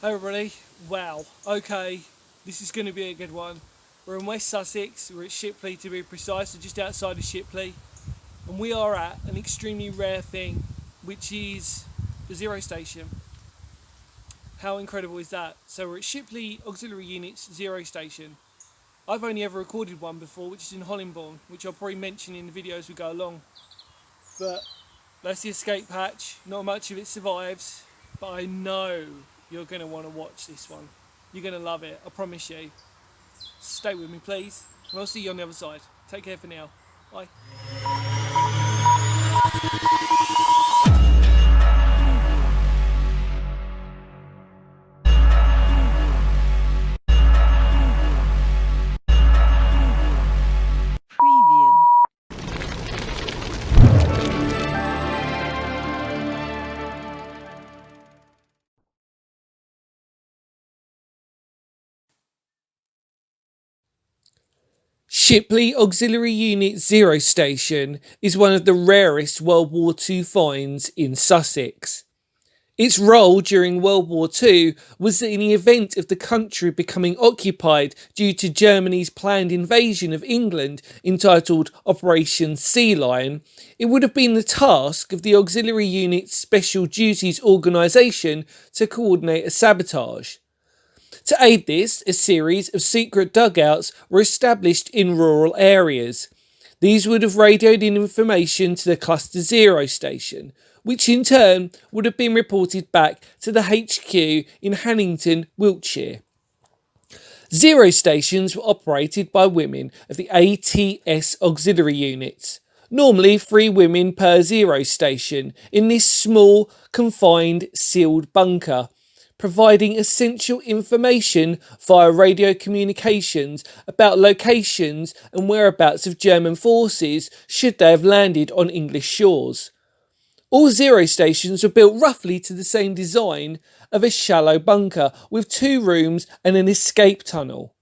Hey everybody, wow, okay, this is going to be a good one. We're in West Sussex, we're at Shipley to be precise, so just outside of Shipley, and we are at an extremely rare thing, which is the Zero Station. How incredible is that? So we're at Shipley Auxiliary Units Zero Station. I've only ever recorded one before, which is in Hollingbourne, which I'll probably mention in the video as we go along. But that's the escape hatch, not much of it survives, but I know you're going to want to watch this one. You're going to love it, I promise you. Stay with me, please, and I'll see you on the other side. Take care for now. Bye. Preview. Shipley Auxiliary Unit Zero Station is one of the rarest World War II finds in Sussex. Its role during World War II was that in the event of the country becoming occupied due to Germany's planned invasion of England, entitled Operation Sea Lion, it would have been the task of the Auxiliary Unit's Special Duties Organisation to coordinate a sabotage. To aid this, a series of secret dugouts were established in rural areas. These would have radioed in information to the Cluster Zero station, which in turn would have been reported back to the HQ in Hannington, Wiltshire. Zero stations were operated by women of the ATS auxiliary units. Normally 3 women per zero station in this small, confined, sealed bunker, providing essential information via radio communications about locations and whereabouts of German forces should they have landed on English shores. All zero stations were built roughly to the same design of a shallow bunker with 2 rooms and an escape tunnel.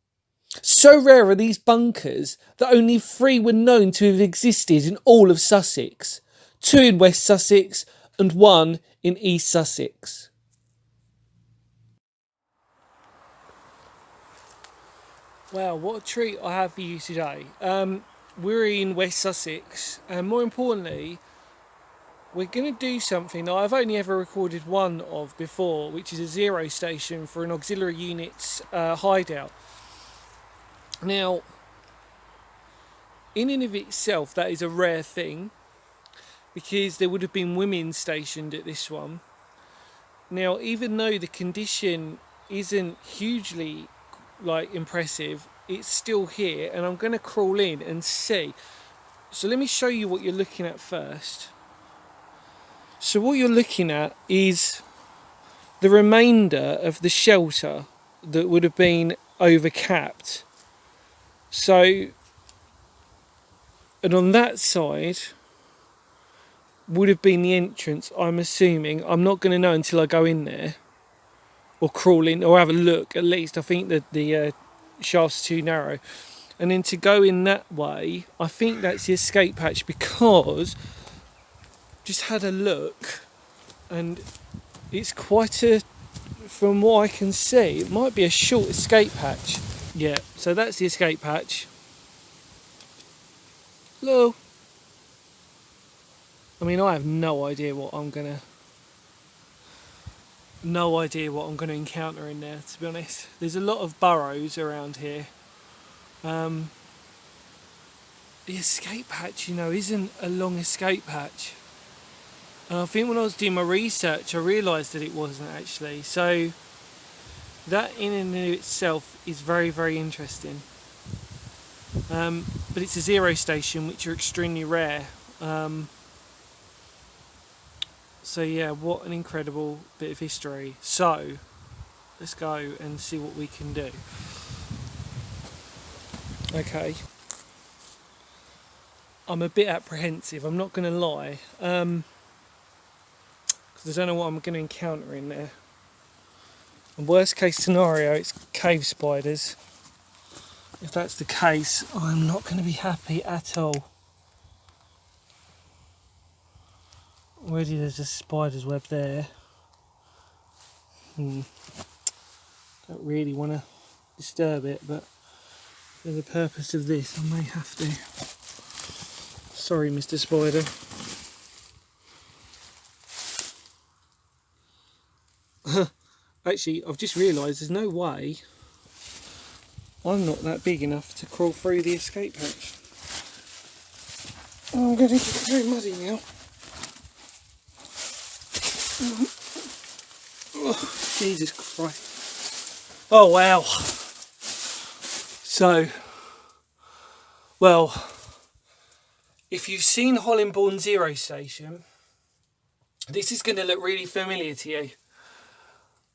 So rare are these bunkers that only 3 were known to have existed in all of Sussex, 2 in West Sussex and 1 in East Sussex. Wow, what a treat I have for you today. We're in West Sussex, and more importantly, we're going to do something that I've only ever recorded one of before, which is a zero station for an auxiliary unit's hideout. Now, in and of itself, that is a rare thing, because there would have been women stationed at this one. Now, even though the condition isn't hugely impressive, it's still here, and I'm going to crawl in and see. So let me show you what you're looking at first. So what you're looking at is the remainder of the shelter that would have been overcapped. So, and on that side would have been the entrance, I'm assuming. I'm not going to know until I go in there, or crawl in, or have a look at least. I think that the shaft's too narrow. And then to go in that way, I think that's the escape hatch, because just had a look and it's quite a, from what I can see, it might be a short escape hatch. Yeah, so that's the escape hatch. Hello. I mean, I have no idea what I'm gonna encounter in there, to be honest. There's a lot of burrows around here. The escape hatch, isn't a long escape hatch. And I think when I was doing my research, I realised that it wasn't actually. So that in and of itself is very, very interesting. But it's a zero station, which are extremely rare. So yeah, what an incredible bit of history. So let's go and see what we can do. Okay. I'm a bit apprehensive, I'm not going to lie. Because I don't know what I'm going to encounter in there. And worst case scenario, it's cave spiders. If that's the case, I'm not going to be happy at all. Already there's a spider's web there. Don't really want to disturb it, but for the purpose of this I may have to. Sorry, Mr. Spider. Actually, I've just realised there's no way I'm not that big enough to crawl through the escape hatch. Oh, I'm going to get very muddy now. Oh, Jesus Christ. Oh, wow. So, well, if you've seen Hollenbourne Zero Station, this is going to look really familiar to you.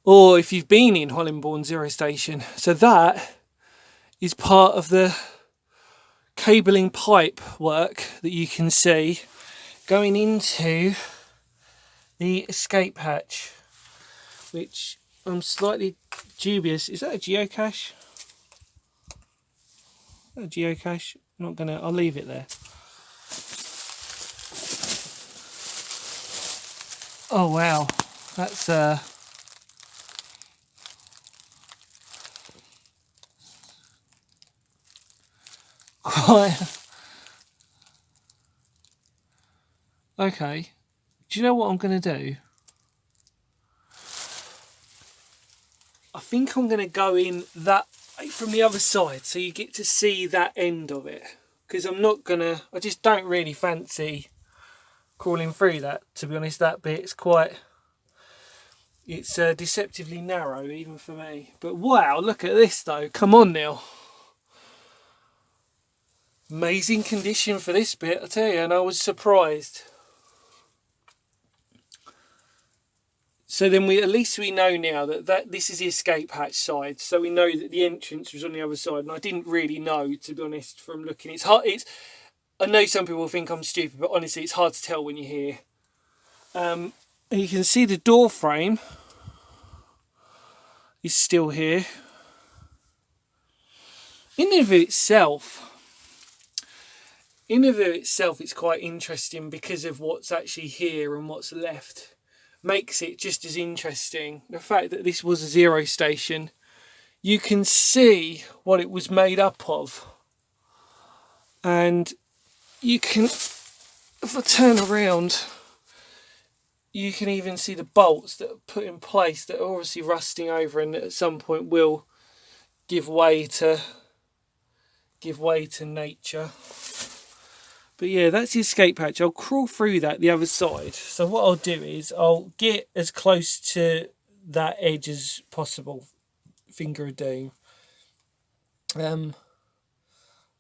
Or if you've been in Hollenbourne Zero Station. So that is part of the cabling pipe work that you can see going into the escape hatch, which I'm slightly dubious. Is that a geocache? Is that a geocache? I'm not gonna, I'll leave it there. Oh wow, that's quite okay. Do you know what I'm gonna do? I think I'm gonna go in that from the other side so you get to see that end of it, because I just don't really fancy crawling through that, to be honest. That bit's it's deceptively narrow even for me. But wow, look at this though, come on now. Amazing condition for this bit, I tell you, and I was surprised. So then at least we know now that this is the escape hatch side, so we know that the entrance was on the other side, and I didn't really know, to be honest, from looking. It's hard. I know some people think I'm stupid, but honestly, it's hard to tell when you're here. And you can see the door frame is still here. In and of itself, it's quite interesting because of what's actually here and what's left. Makes it just as interesting. The fact that this was a zero station, you can see what it was made up of. And you can, if I turn around, you can even see the bolts that are put in place that are obviously rusting over and at some point will give way to nature. But yeah, that's the escape hatch. I'll crawl through that the other side. So what I'll do is I'll get as close to that edge as possible. Finger of doom. And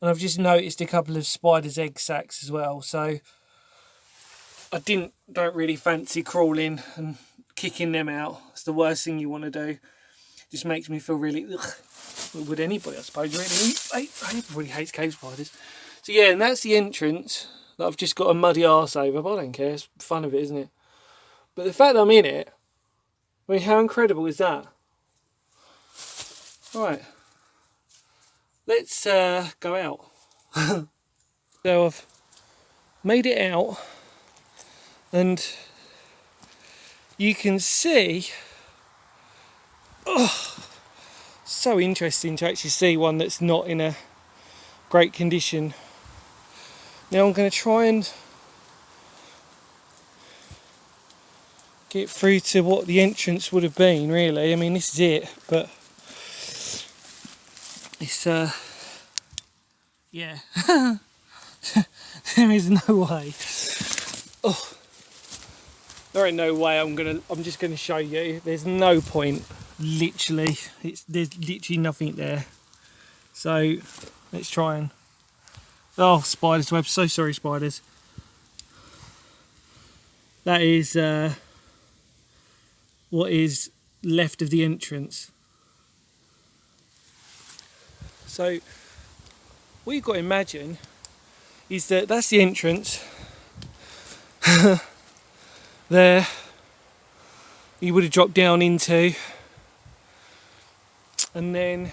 I've just noticed a couple of spiders' egg sacs as well. So I don't really fancy crawling and kicking them out. It's the worst thing you want to do. Just makes me feel really ugh. Would anybody, I suppose, really? Everybody hates cave spiders. So yeah, and that's the entrance that I've just got a muddy arse over, but I don't care, it's fun of it, isn't it? But the fact that I'm in it, I mean, how incredible is that? Right, let's go out. So I've made it out, and you can see, so interesting to actually see one that's not in a great condition. Now I'm going to try and get through to what the entrance would have been, really. I mean, this is it, but it's yeah. There is no way. Oh, there ain't no way. I'm just gonna show you. There's no point. Literally, there's literally nothing there. So let's try and. Oh, spiders web. So sorry, spiders. That is what is left of the entrance. So what you've got to imagine is that that's the entrance. There you would have dropped down into, and then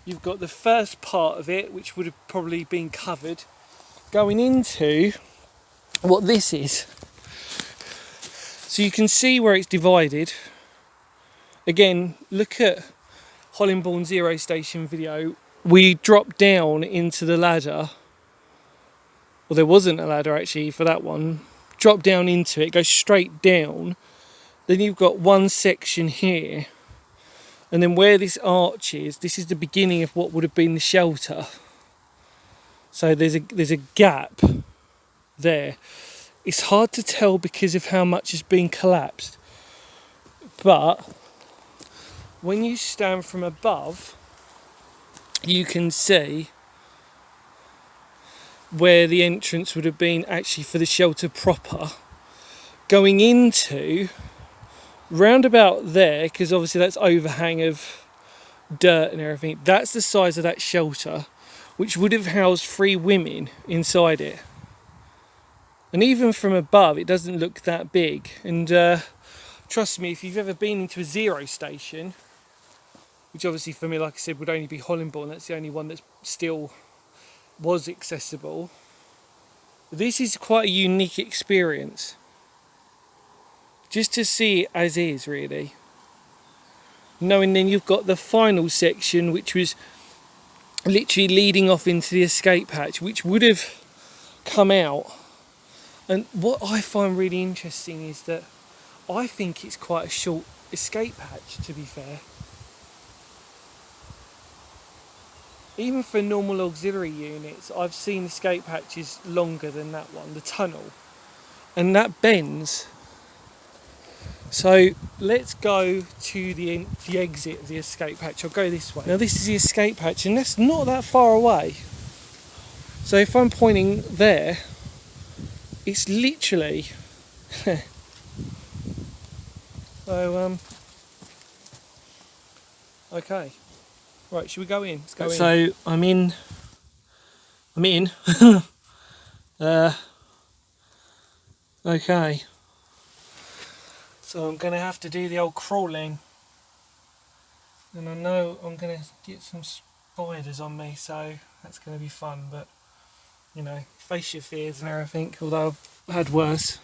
you've got the first part of it, which would have probably been covered, going into what this is. So you can see where it's divided. Again, look at Hollandbourne Zero Station video, we dropped down into the ladder. Well, there wasn't a ladder actually for that one. Drop down into it, go straight down. Then you've got one section here. And then where this arch is, this is the beginning of what would have been the shelter. So there's a gap there. It's hard to tell because of how much has been collapsed. But when you stand from above, you can see where the entrance would have been actually for the shelter proper. Going into round about there, because obviously that's overhang of dirt and everything, that's the size of that shelter, which would have housed 3 women inside it. And even from above, it doesn't look that big. And trust me, if you've ever been into a zero station, which obviously for me, like I said, would only be Hollandbourne, that's the only one that still was accessible. This is quite a unique experience. Just to see it as is, really. Knowing then you've got the final section, which was literally leading off into the escape hatch, which would have come out. And what I find really interesting is that I think it's quite a short escape hatch, to be fair. Even for normal auxiliary units, I've seen escape hatches longer than that one, the tunnel. And that bends. So let's go to the exit of the escape hatch. I'll go this way. Now this is the escape hatch, and that's not that far away. So if I'm pointing there, it's literally so okay. Right, should we go in? Let's go in. So I'm in. Okay. So I'm gonna have to do the old crawling. And I know I'm gonna get some spiders on me, so that's gonna be fun, but you know, face your fears and everything, although I've had worse.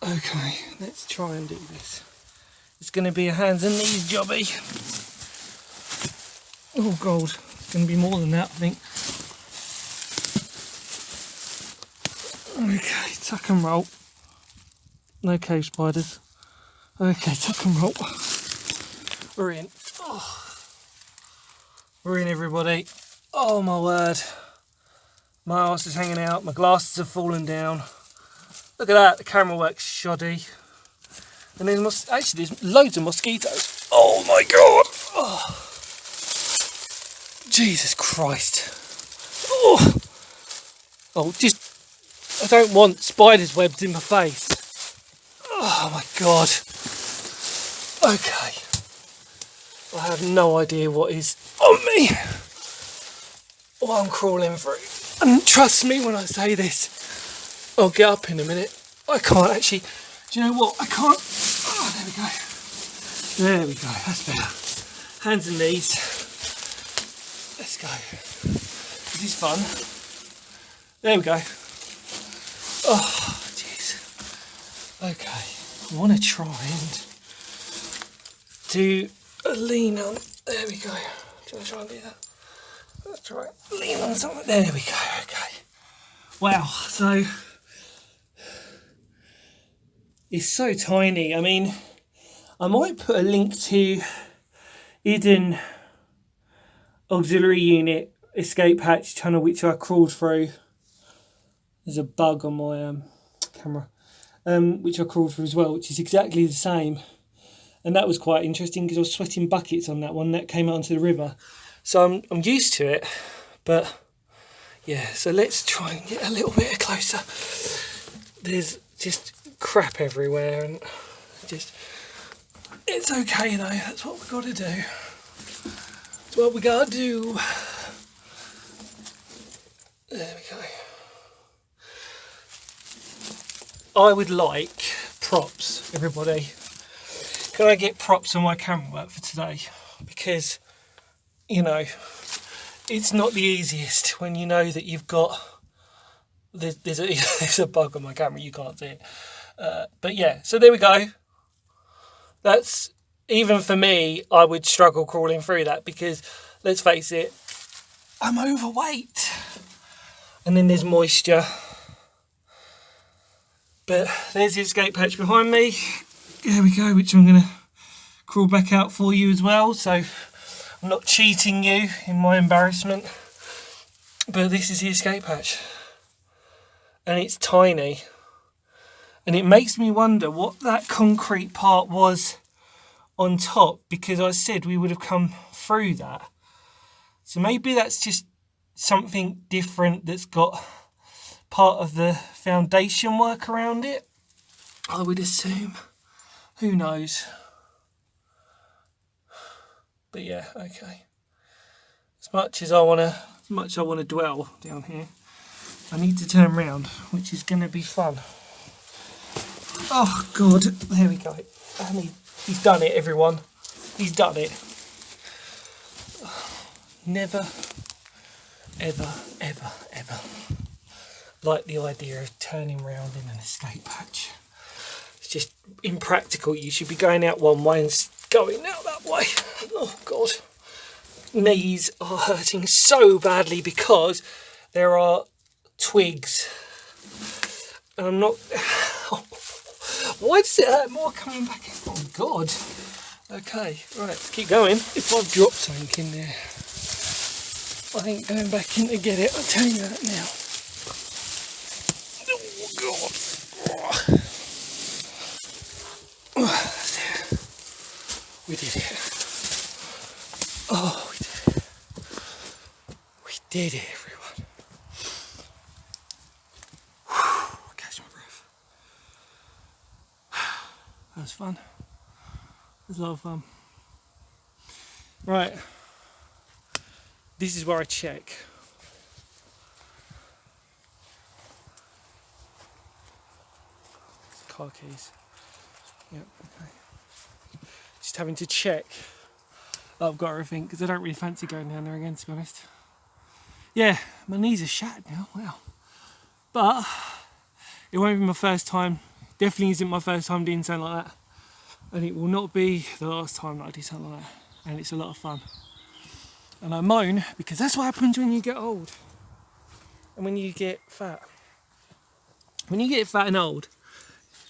Okay, let's try and do this. It's gonna be a hands and knees jobby. Oh god, it's going to be more than that, I think. Okay, tuck and roll. No cave spiders. Okay, tuck and roll. We're in. Oh. We're in, everybody. Oh my word. My arse is hanging out, my glasses have fallen down. Look at that, the camera works shoddy. And there's actually there's loads of mosquitoes. Oh my god. Oh. Jesus Christ. Oh. Oh, just, I don't want spiders' webs in my face. Oh my god. Okay. I have no idea what is on me. What I'm crawling through. And trust me when I say this, I'll get up in a minute. I can't actually, do you know what? I can't. Oh, there we go. There we go, that's better. Hands and knees. Let's go. This is fun. There we go. Oh, jeez. Okay. I want to try and do a lean on. There we go. Do I try and do that? Let's try and lean on something. There we go. Okay. Wow. So it's so tiny. I mean, I might put a link to Eden auxiliary unit escape hatch tunnel which I crawled through. There's a bug on my camera, which I crawled through as well, which is exactly the same. And that was quite interesting because I was sweating buckets on that one that came out onto the river. So I'm used to it, but yeah. So let's try and get a little bit closer. There's just crap everywhere, and just it's okay though. That's what we've got to do. That's what we gotta do. There we go. I would like props, everybody. Can I get props on my camera work for today? Because, you know, it's not the easiest when you know that you've got there's a bug on my camera, you can't see it. But yeah, so there we go. That's even for me, I would struggle crawling through that because, let's face it, I'm overweight. And then there's moisture. But there's the escape hatch behind me. There we go, which I'm going to crawl back out for you as well. So I'm not cheating you in my embarrassment. But this is the escape hatch. And it's tiny. And it makes me wonder what that concrete part was on top, because I said we would have come through that. So maybe that's just something different that's got part of the foundation work around it, I would assume. Who knows? But yeah, okay. As much as I want to dwell down here, I need to turn around, which is going to be fun. Oh God, there we go. He's done it, everyone. He's done it. Never, ever, ever, ever like the idea of turning round in an escape hatch. It's just impractical. You should be going out one way and going out that way. Oh God. Knees are hurting so badly because there are twigs. And I'm not... Why does it hurt more coming back? Oh God. Okay, right, let's keep going. If I've dropped something in there, I ain't going back in to get it, I'll tell you that now. Oh God. We did it. Oh, we did it. We did it, everyone. Whew, catch my breath. That was fun. It was a lot of fun. Right. This is where I check. Car keys. Yep, okay. Just having to check that I've got everything, because I don't really fancy going down there again, to be honest. Yeah, my knees are shattered now, wow. But it won't be my first time. Definitely isn't my first time doing something like that. And it will not be the last time that I do something like that. And it's a lot of fun. And I moan because that's what happens when you get old. And when you get fat. When you get fat and old,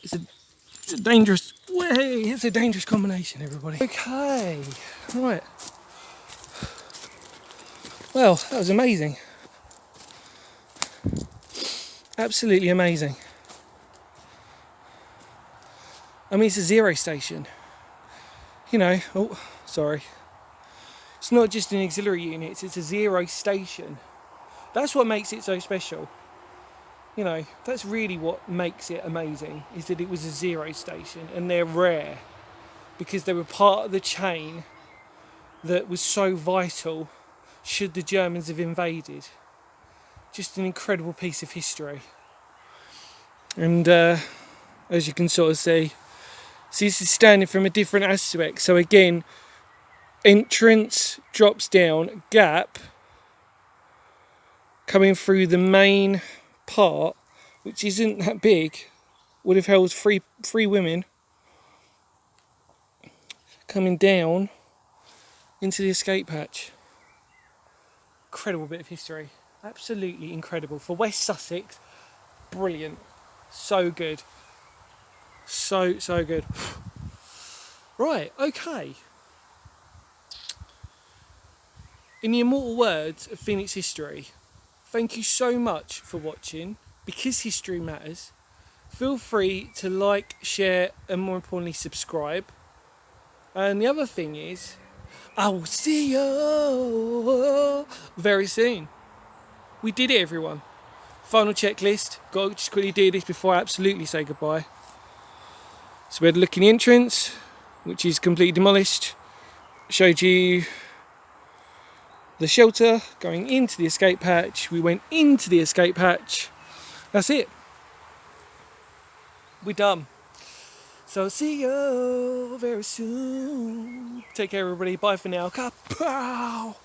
it's a dangerous way. It's a dangerous combination, everybody. Okay, right. Well, that was amazing. Absolutely amazing. I mean, it's a zero station. You know, oh, sorry. It's not just an auxiliary unit, it's a zero station. That's what makes it so special. You know, that's really what makes it amazing, is that it was a zero station, and they're rare because they were part of the chain that was so vital should the Germans have invaded. Just an incredible piece of history. And as you can sort of see, this is standing from a different aspect. So again, entrance drops down, gap coming through the main part, which isn't that big, would have held three women, coming down into the escape hatch. Incredible bit of history, absolutely incredible for West Sussex. Brilliant, so good, so good. Right, okay. In the immortal words of Phoenix history, thank you so much for watching. Because history matters, feel free to like, share, and more importantly, subscribe. And the other thing is, I will see you very soon. We did it, everyone. Final checklist. Got to just quickly do this before I absolutely say goodbye. So we had a look in the entrance, which is completely demolished. Showed you the shelter going into the escape hatch. We went into the escape hatch. That's it. We're done. So see you very soon. Take care, everybody. Bye for now. Kapow!